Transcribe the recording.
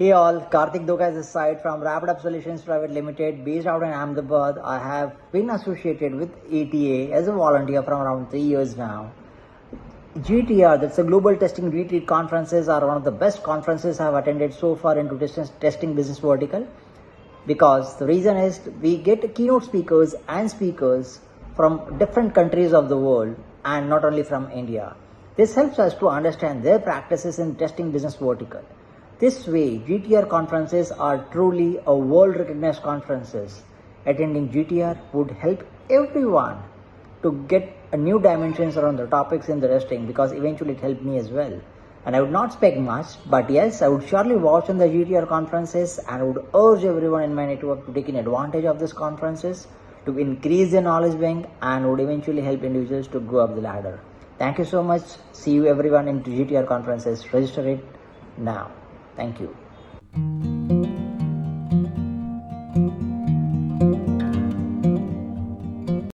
Hey all, Kartik Dhokaai this side from Rapid Up Solutions Private Limited, based out in Ahmedabad. I have been associated with ATA as a volunteer from around 3 years now. GTR, that's the Global Testing Retreat conferences, are one of the best conferences I have attended so far into testing business vertical. Because the reason is we get keynote speakers and speakers from different countries of the world and not only from India. This helps us to understand their practices in testing business vertical. This way, GTR conferences are truly a world recognized conferences. Attending GTR would help everyone to get a new dimensions around the topics in the testing, because eventually it helped me as well. And I would not expect much, but yes, I would surely watch on the GTR conferences and would urge everyone in my network to take advantage of these conferences to increase their knowledge bank and would eventually help individuals to go up the ladder. Thank you so much. See you everyone in GTR conferences. Register it now. Thank you.